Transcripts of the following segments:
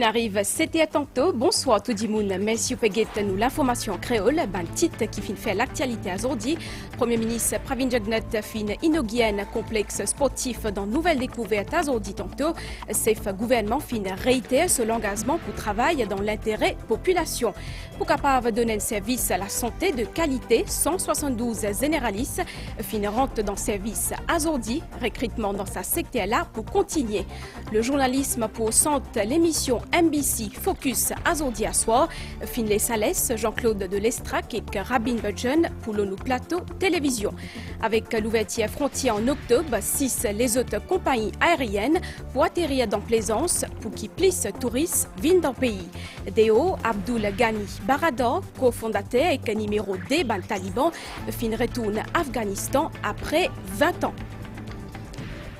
fin arrive, c'était tantôt. Bonsoir tout le monde. Merci pour nous l'information créole. Ben titre qui fin fait l'actualité aujourd'hui. Premier ministre Pravin Jagnat fin inauguré un complexe sportif dans nouvelle découverte aujourd'hui tantôt. Chef gouvernement fin réitère son engagement pour travailler dans l'intérêt population. Pour capable donner un service à la santé de qualité, 172 généralistes fin rentrent dans le service aujourd'hui. Recrutement dans sa secteur là pour continuer. Le journalisme pour centre l'émission MBC Focus aujourd'hui à soir. Finlay Salès, Jean-Claude de Lestrac et Rabin Budgen pour le plateau télévision. Avec l'ouverture frontière en octobre, 6 les autres compagnies aériennes pour atterrir dans Plaisance pour qu'ils plissent touristes viennent dans le pays. Deo Abdul Ghani Barador, cofondateur et numéro D ban Taliban, fin retourne Afghanistan après 20 ans.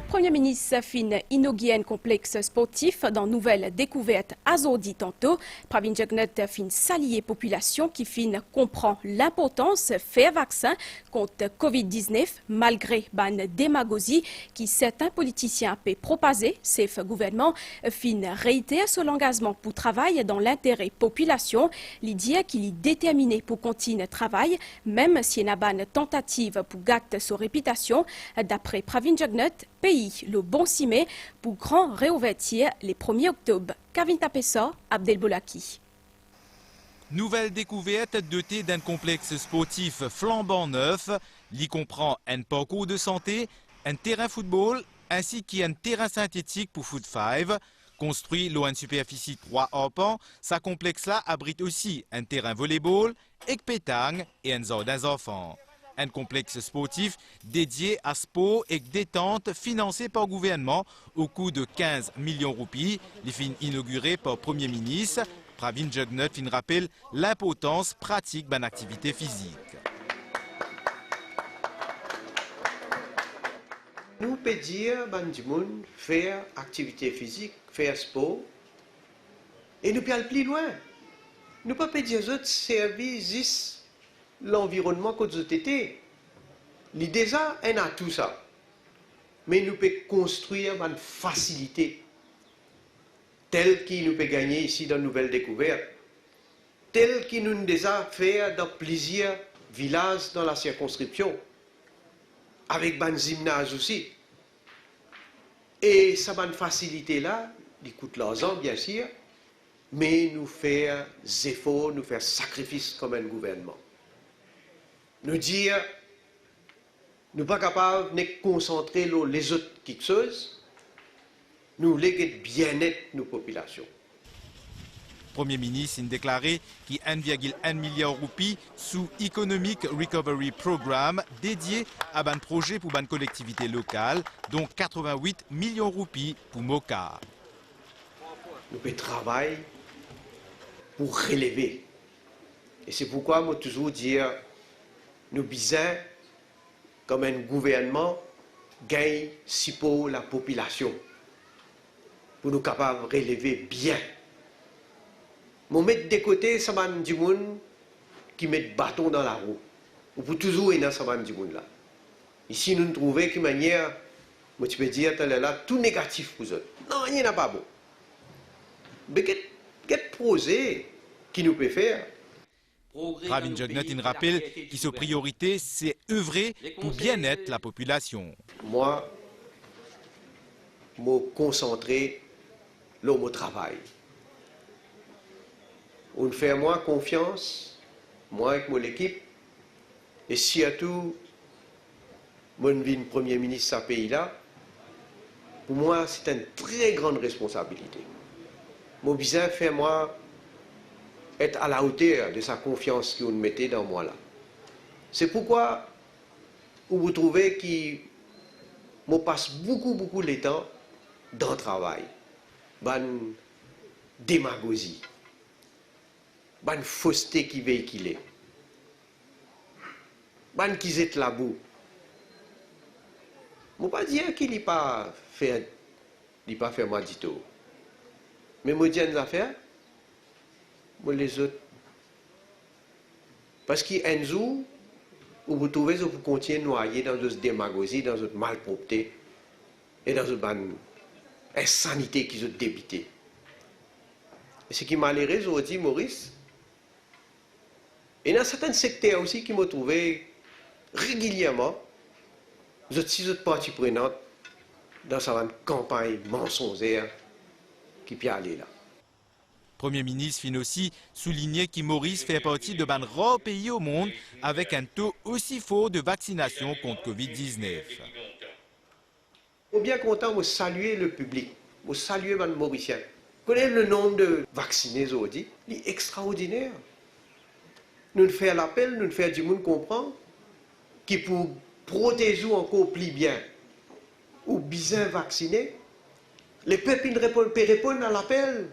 Premier ministre fin inauguré un complexe sportif dans nouvelle découverte aujourd'hui tantôt. Pravin Jagnat fin s'allier population qui fin comprend l'importance de faire vaccin contre Covid-19 malgré ban démagogie qui certains politiciens peuvent proposer. Chef gouvernement fin réitère son engagement pour travailler dans l'intérêt population. L'idée qu'il est déterminé pour continuer le travail même si il y a une tentative pour gâter sa réputation. D'après Pravin Jagnat, pays le bon cimé pour grand réouverture les 1er octobre. Kavin Tapessa, Abdel Bolaki. Nouvelle découverte dotée d'un complexe sportif flambant neuf. Il comprend un parcours de santé, un terrain football ainsi qu'un terrain synthétique pour foot 5. Construit loin une superficie 3 arpents, ce complexe-là abrite aussi un terrain volleyball, avec pétanque et un zoo des enfants. Un complexe sportif dédié à sport et détente financé par le gouvernement au coût de 15 millions de roupies. Les fins inaugurés par le Premier ministre. Pravin Jagnat fin rappelle l'importance pratique d'une activité physique. Nous pouvons dire que faire activité physique, faire sport, et nous pouvons aller plus loin. Nous ne pouvons pas dire que services l'environnement que nous avons. L'idée, c'est a tout ça. Mais nous pouvons construire une facilité telle que nous pouvons gagner ici dans Nouvelle Découverte, telle que nous déjà fait dans plusieurs villages dans la circonscription, avec un gymnase aussi. Et ça, une facilité-là, il coûte l'argent, bien sûr, mais nous faire des efforts, nous faire sacrifices comme un gouvernement. Nous dire, nous ne sommes pas capables de concentrer les autres quelque chose, nous voulons bien-être nos populations. Le Premier ministre a déclaré qu'il y a 1,1 milliard de roupies sous Economic Recovery Programme dédié à un projet pour une collectivité locale, dont 88 millions de roupies pour Moka. Nous pouvons travailler pour relever. Et c'est pourquoi moi toujours dire, nous besoin, comme un gouvernement, gagner si pour la population, pour nous capables de relever bien. Mon mettre de côté, ça va du monde qui met le bâton dans la roue. On peut toujours être dans ce du monde là. Ici, nous trouvons qu'une manière, moi tu peux dire, là, tout négatif pour eux. Non, il n'y en a pas bon. Mais quel projet qui nous peut faire? Pravin Jagnat rappelle que sa priorité, c'est œuvrer pour bien-être la population. Moi, je me concentrer sur mon travail. On fait moi confiance, moi avec mon équipe, et surtout, moi je suis Premier ministre de ce pays-là, pour moi c'est une très grande responsabilité. Mon besoin fait moi être à la hauteur de sa confiance que vous mettez dans moi là. C'est pourquoi vous trouvez que je passe beaucoup de temps dans le travail. Une démagogie, une fausseté qui véhicule, une qui zette la boue. Je ne veux pas dire qu'il n'a pas fait moi du tout. Mais je dis une affaire. Moi, les autres. Parce qu'un jour, vous trouvez que vous continuez à noyer dans une démagogie, dans une malpropreté et dans une insanité qui ont débité. Et ce qui m'a malheureux aujourd'hui, Maurice, et dans certains secteurs aussi qui m'ont trouvé régulièrement, six autres parties prenantes dans cette campagne mensongère qui peut aller là. Premier ministre fin aussi souligné que Maurice fait partie de ban rares pays au monde avec un taux aussi fort de vaccination contre Covid-19. Je suis bien content de saluer le public, de saluer les Mauriciens. Vous connaissez le nombre de vaccinés aujourd'hui, il est extraordinaire. Nous faisons l'appel, nous faisons du monde comprendre qui pour protéger encore plus bien ou bien vaccinés, les peuples répondent à l'appel.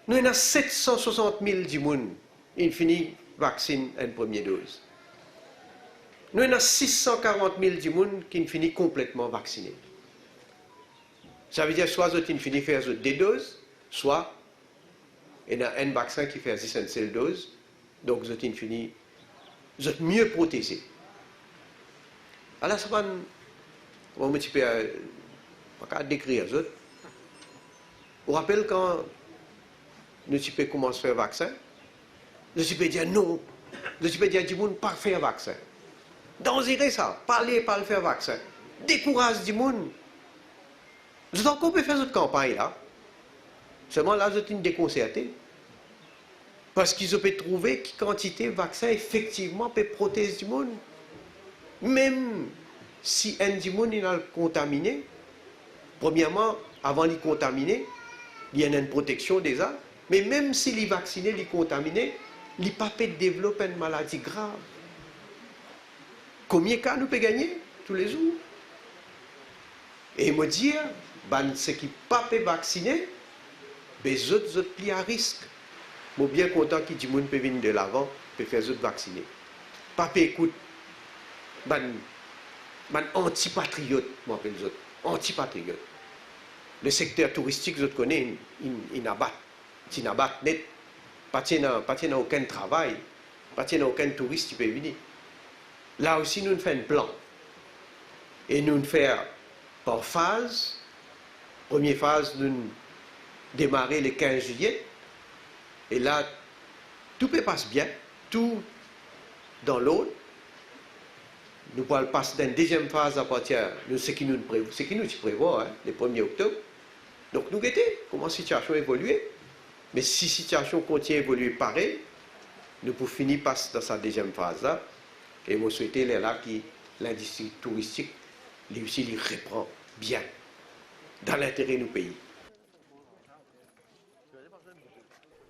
Nous avons 760 000 du monde qui finit vaccine en première dose. Nous avons 640 000 du monde qui finit complètement vacciné. Ça veut dire soit ils finissent faire des doses, soit il y a un vaccin qui fait une seule dose, donc ils finissent mieux protégés. Alors ça va un petit peu pas décrire ça. Vous rappelez quand nous peux commencer à faire vaccin, nous peux dire non, nous peux dire du monde pas faire vaccin. Dangereux ça, parler, pas le faire vaccin. Décourage du monde. Vous encore peut faire cette campagne là. Seulement là, vous êtes déconcerté. Parce qu'ils ont pu trouver que quantité de vaccins effectivement peut protéger du monde. Même si un du monde est contaminé, premièrement, avant de le contaminer, il y a une protection déjà. Mais même s'il est vacciné, il est contaminé, il ne peut pas développer une maladie grave. Combien de cas nous peut gagner tous les jours? Et me dire, ceux qui ne sont pas vaccinés, les autres plus à risque. Je suis bien content que du monde peut venir de l'avant, peut faire les autres vacciner. Papa écoute, anti-patriote, je m'appelle les autres, anti-patriote. Le secteur touristique, je connais, il n'abat. Il n'abat net. Pas de aucun travail, pas de aucun touriste qui peut venir. Là aussi, nous faisons un plan. Et nous faisons par phase. Première phase, nous démarrer le 15 juillet. Et là, tout peut passer bien, tout dans l'autre. Nous pourrons passer dans une deuxième phase à partir de ce qui nous prévoit, hein, le 1er octobre. Donc nous guettons comment la situation évolue. Mais si la situation continue à évoluer pareil, nous pouvons finir par dans sa deuxième phase là. Et je souhaite là que l'industrie touristique lui aussi lui reprend bien dans l'intérêt de nos pays.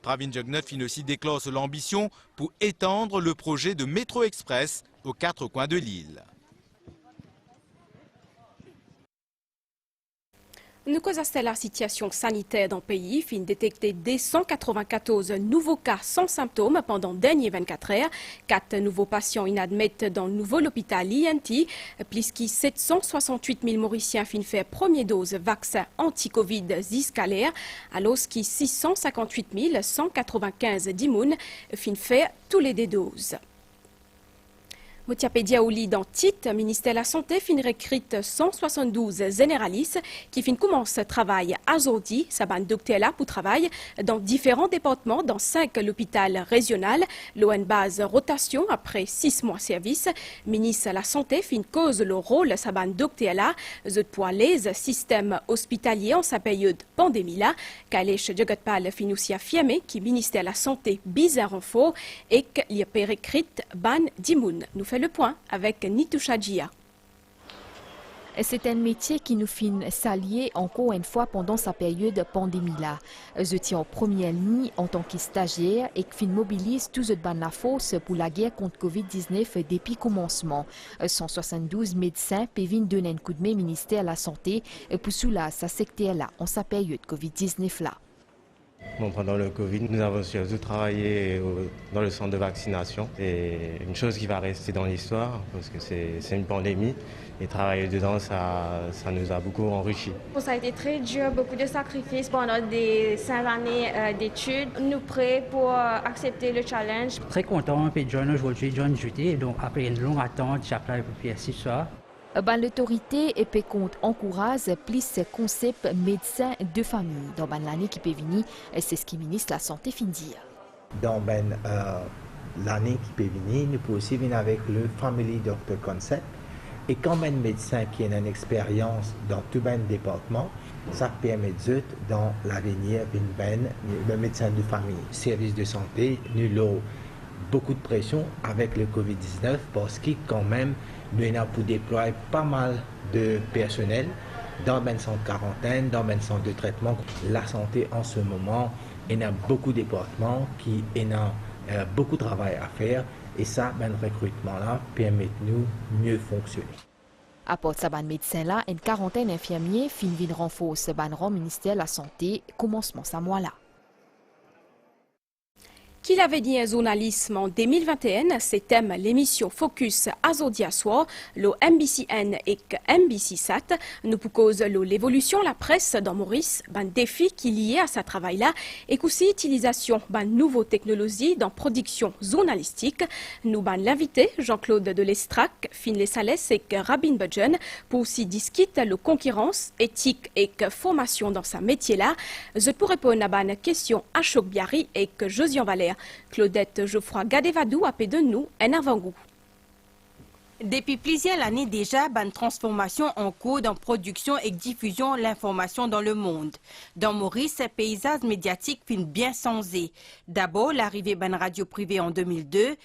Pravin Jugnauth fin aussi déclare l'ambition pour étendre le projet de métro express aux 4 coins de l'île. Nous constatons la situation sanitaire dans le pays, fin détecté des 194 nouveaux cas sans symptômes pendant les dernières 24 heures. 4 nouveaux patients inadmettent dans le nouveau hôpital INT. Plus que 768 000 Mauriciens fin fait première dose vaccin anti-Covid ziscalaire, alors que 658 195 d'immunes fin fait tous les deux doses. Motiapédia Ouli dans titre, ministère de la Santé fin recrute 172 généralistes qui fin commence travail à aujourd'hui. Ça va docteur là pour travail dans différents départements dans 5 l'hôpital régional. L'ON base rotation après 6 mois de service. Ministre de la Santé fin cause le rôle ça va docteur là pour les systèmes hospitaliers en sa période pandémie là. Kailesh Jagotpal fin aussi affirmé que ministère de la Santé bizarre en faux et qu'il y a recrute ban dimoun. Nous fait le point avec Nitoucha Djia. C'est un métier qui nous fait s'allier encore une fois pendant sa période de pandémie-là. Je tiens en première ligne en tant que stagiaire et qui mobilise tout la force pour la guerre contre Covid-19 depuis le commencement. 172 médecins peuvent donner un coup de main au ministère de la Santé pour soulager sa secteur-là en sa période Covid-19-là. Bon, pendant le Covid, nous avons surtout travaillé dans le centre de vaccination. C'est une chose qui va rester dans l'histoire parce que c'est une pandémie et travailler dedans, ça nous a beaucoup enrichi. Ça a été très dur, beaucoup de sacrifices pendant des 5 années d'études. Nous sommes prêts pour accepter le challenge. Très content de joindre aujourd'hui, donc après une longue attente, j'ai appelé pour ce soir. L'autorité et compte encourage plus ce concept médecin de famille. Dans l'année qui peut venir, c'est ce que le ministre de la Santé finit dire. Dans l'année qui peut venir, nous pouvons aussi venir avec le Family Doctor Concept. Et quand un médecin qui a une expérience dans tout le département, ça permet dans l'avenir le médecin de famille. Service de santé, nous avons beaucoup de pression avec le Covid-19 parce que quand même, nous avons pour déployer pas mal de personnel dans le centre de quarantaine, dans le centre de traitement. La santé en ce moment, il y a beaucoup de départements qui ont beaucoup de travail à faire et ça, le recrutement-là permet de nous mieux fonctionner. À part de ce médecin-là, une quarantaine d'infirmiers finissent renforcer le rang ministère de la Santé commencement ce mois-là. Qu'il avait dit un journalisme en 2021, c'était l'émission Focus Azodia Soir, le MBCN et MBC Sat. Nous cause l'évolution la presse dans Maurice, un défi qui est lié à ce travail-là, et aussi l'utilisation de nouvelles technologies dans la production journalistique. Nous l'invité Jean-Claude Delestrac, Finlay Salès et Rabin Budgen pour aussi discuter la concurrence, éthique et formation dans ce métier-là. Je pourrais répondre à une question à Choc Biarri et Josian Valère. Claudette Geoffroy Gadevadou a fait de nous un avant-goût. Depuis plusieurs années déjà, une transformation en cours dans production et diffusion de l'information dans le monde. Dans Maurice, ce paysage médiatique finit bien changé. D'abord, l'arrivée d'une radio privée en 2002,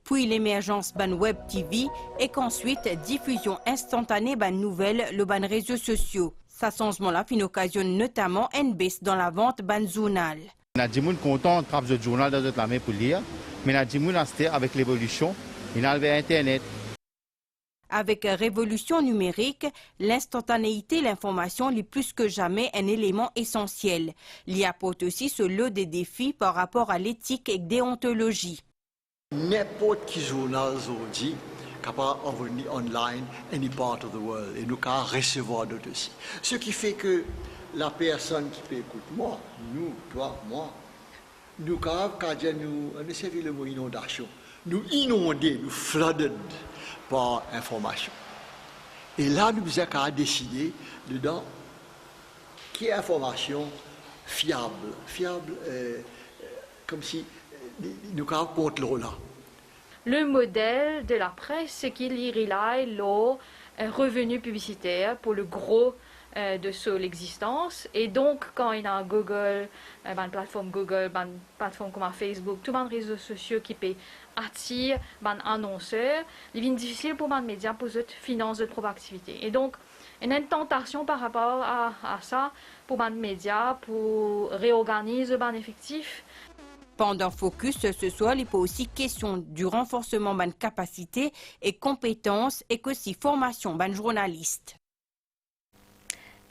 puis l'émergence d'une web TV et qu'ensuite, diffusion instantanée d'une nouvelle le ban réseaux sociaux. Ce changement-là finit occasionne notamment une baisse dans la vente d'un journal. On a des gens contents de travailler le journal dans la main pour lire, mais on a des gens avec l'évolution, il y a Internet. Avec révolution numérique, l'instantanéité de l'information est plus que jamais un élément essentiel. Il apporte aussi ce lot de défis par rapport à l'éthique et déontologie. N'importe qui journal aujourd'hui capable de venir online any part of the world et nous pouvons recevoir d'autres aussi. Ce qui fait que la personne qui peut écouter moi, nous, toi, moi, nous nous servir le mot inondation, nous inonder, nous flooded par information. Et là, nous avons décidé dedans qui est information fiable, comme si nous avons contrôle là. Le modèle de la presse, c'est qu'il y rely le revenu publicitaire pour le gros de l'existence. Et donc, quand il y a Google, une plateforme Google, une plateforme comme Facebook, tous les réseaux sociaux qui peuvent attirer les annonceurs, il est difficile pour les médias pour financer de propre activité. Et donc, il y a une tentation par rapport à ça pour les médias, pour réorganiser les effectifs. Pendant Focus ce soir, il peut aussi question du renforcement de capacités et compétences et aussi formation de journalistes.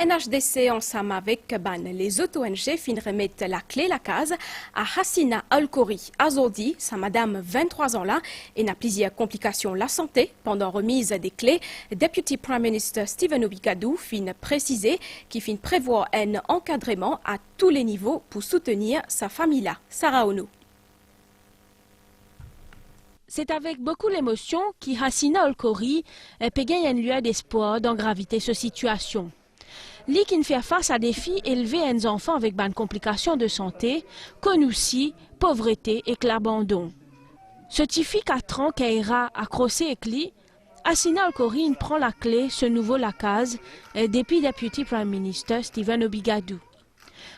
NHDC, ensemble avec les auto-ONG, fin remettre la clé, la case, à Hassina Al-Khoury. Aujourd'hui, sa madame, 23 ans là, et n'a plusieurs complications la santé. Pendant remise des clés, Deputy Prime Minister Stephen Obigadou fin précisé qu'il fin prévoit un encadrement à tous les niveaux pour soutenir sa famille-là. Sarah Onou. C'est avec beaucoup d'émotion que Hassina Al-Khoury peut gagner une lueur d'espoir dans gravité cette situation. Lui qui fait face à des filles élevées à des enfants avec des complications de santé, comme aussi pauvreté et l'abandon. Ce petit fille 4 ans qui ira accroché avec lui, Hassina Al-Khoury prend la clé, ce nouveau la case, depuis Deputy Prime Minister Stephen Obigadou.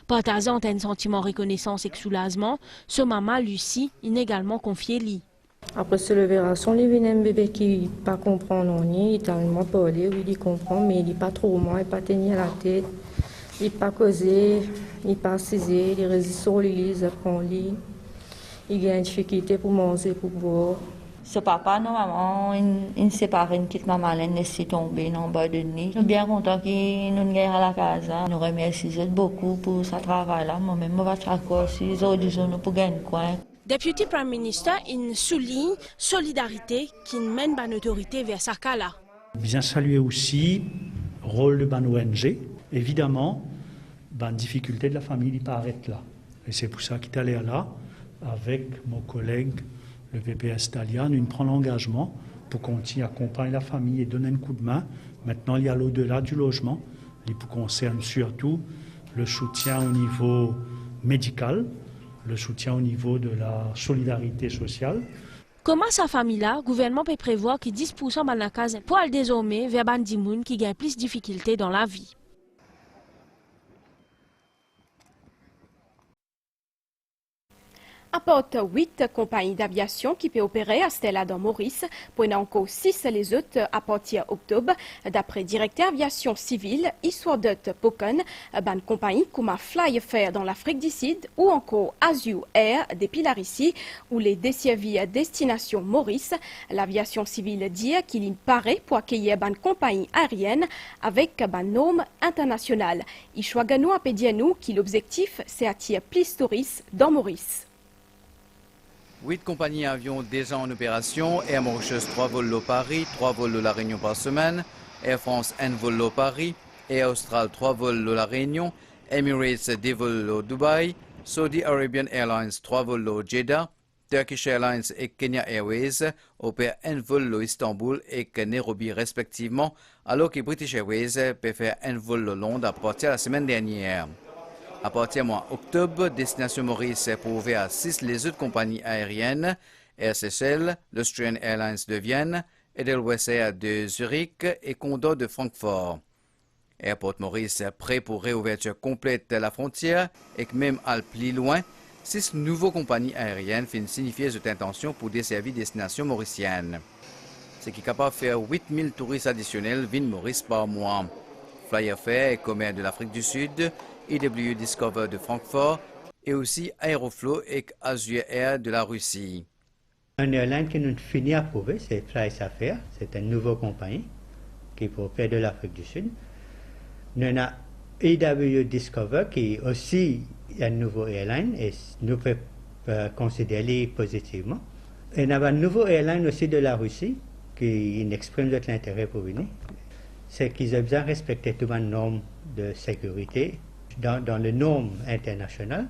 Partageant un sentiment de reconnaissance et de soulagement, ce maman Lucie est également confiée lui. Après cette libération, il y a un bébé qui ne pas comprendre rien, il tellement parlé, oui, il comprend, mais il n'est pas trop mal, il n'est pas tenir la tête, il n'est pas causé, il n'est pas saisi, il résiste sur l'île, il apprend lit, il a une difficulté pour manger, pour boire. Ce papa, normalement, il sépare une petite maman, elle laisse tomber en bas de nuit. Nous sommes bien contents qu'il nous guère à la casa. Nous remercions beaucoup pour ce travail-là. Moi-même, je vais s'accorder, ils ont dit pour gagner coin. Deputy Prime Minister souligne solidarité qui mène une autorité vers sa cas-là. Bien saluer aussi le rôle de l'ONG. Évidemment, la difficulté de la famille n'est pas arrêtée là. Et c'est pour ça qu'il est allé là, avec mon collègue, le VPS italien, nous prenons l'engagement pour continuer à accompagner la famille et donner un coup de main. Maintenant, il y a l'au-delà du logement. Il concerne surtout le soutien au niveau médical, le soutien au niveau de la solidarité sociale. Comment sa famille-là, le gouvernement peut prévoir que 10% de la case pour aller désormais vers des gens qui gagnent plus de difficultés dans la vie. Apporte 8 compagnies d'aviation qui peuvent opérer à Stella dans Maurice, pour encore 6 les autres à partir d'octobre. D'après directeur aviation civile, histoire d'autres Poken, une compagnie comme Flyfair dans l'Afrique du Sud ou encore Azure Air depuis la Russie ou les desservis à destination Maurice. L'aviation civile dit qu'il y paraît pour accueillir une compagnie aérienne avec un nom international. Ishwagano a dit à nous que l'objectif c'est attirer plus de touristes dans Maurice. 8 compagnies avions déjà en opération. Air Mauritius 3 vols au Paris, 3 vols à La Réunion par semaine. Air France 1 vol au Paris. Air Austral 3 vols à La Réunion. Emirates 2 vols au Dubaï. Saudi Arabian Airlines 3 vols au Jeddah. Turkish Airlines et Kenya Airways opèrent 1 vol au Istanbul et Nairobi respectivement, alors que British Airways peut faire 1 vol au Londres à partir de la semaine dernière. À partir du mois d'octobre, Destination Maurice est pour ouvrir à 6 les autres compagnies aériennes, Air Seychelles, l'Austrian Airlines de Vienne, Edelweiss Air de Zurich et Condor de Francfort. Airport Maurice est prêt pour réouverture complète de la frontière et que même à plus loin, 6 nouvelles compagnies aériennes viennent signifier cette intention pour desservir destination mauricienne. Ce qui est capable de faire 8000 touristes additionnels viennent Maurice par mois. Flyfair et Comair de l'Afrique du Sud, EW Discover de Francfort et aussi Aeroflot et Azure Air de la Russie. Un airline qui nous finit à prouver, c'est Flyfair. C'est une nouvelle compagnie qui est pour faire de l'Afrique du Sud. Nous avons EW Discover qui est aussi un nouveau airline et nous pouvons considérer positivement. Et nous avons un nouveau airline aussi de la Russie qui exprime de l'intérêt pour venir. C'est qu'ils ont besoin de respecter toutes les normes de sécurité. Dans les normes internationales,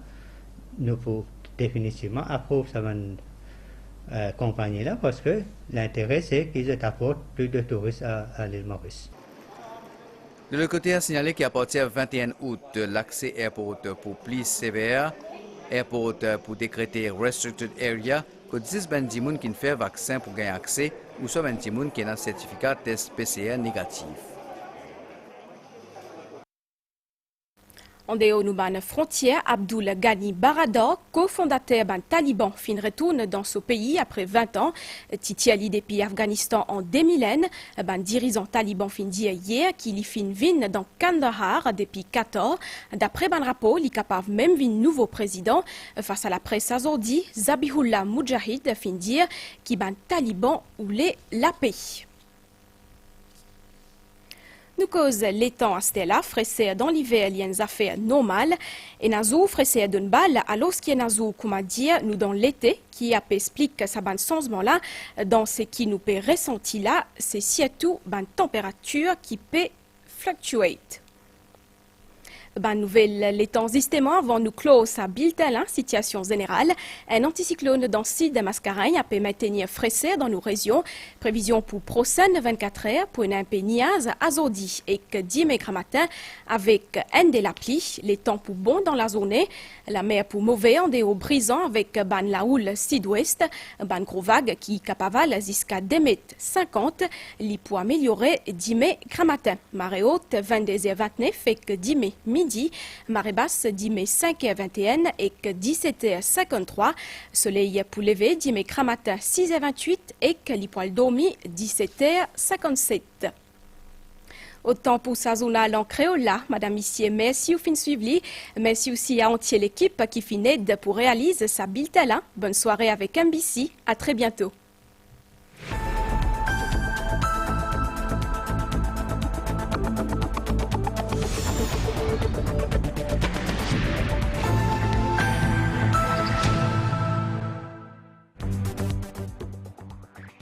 nous pouvons définitivement approuver cette compagnie-là parce que l'intérêt, c'est qu'ils apportent plus de touristes à l'île Maurice. De l'autre côté, à signaler qu'à partir du 21 août, l'accès airport pour plus sévère, airport pour décréter restricted area, que 10 bandimouns qui ne fait vaccin pour gagner accès ou soit bandimouns qui ont un certificat test PCR négatif. En dehors de frontière, Abdul Ghani Baradar, cofondateur d'un Taliban, fin retourne dans ce pays après 20 ans. Titiali depuis Afghanistan en 2000, un dirigeant taliban fin dit hier qu'il fin vin dans Kandahar depuis 14. D'après un rapport, il est capable même vin nouveau président. Face à la presse aujourd'hui, Zabihullah Mujahid fin dire qu'il ban Taliban ou la paix. Nous cause les temps à Stella, fraissé dans l'hiver, il y a une affaire normale. Et Nazou, fraissé d'une balle, alors ce qui est Nazou, comment dire, nous dans l'été, qui explique ça ban changement-là, dans ce qui nous peut ressentir là, c'est surtout ban température qui peut fluctuer. Nouvelle, les temps justement avant nous clore sa bulletin, situation générale. Un anticyclone dans le sud de Mascaregne a pu maintenir fraissé dans nos régions. Prévision pour prochaine 24 heures pour un peu niaz à Zodi et que dimanche matin avec un de la pluie. Les temps pour bon dans la zone. La mer pour mauvais en dehors brisant avec la houle sud-ouest. Gros vague qui capable jusqu'à 2,50 m. Les pour améliorer dimanche matin. Marée haute 22h29 et que dimanche midi. Marée basse dimanche 5h21 et que 17h53. Soleil pour lever dimanche matin 6h28 et que les poils dormis 17h57. Autant pour sa zone en créole, Madame Missier, merci au fin suivi. Merci aussi à entière l'équipe qui finit pour réaliser sa bulletin. Bonne soirée avec MBC. À très bientôt.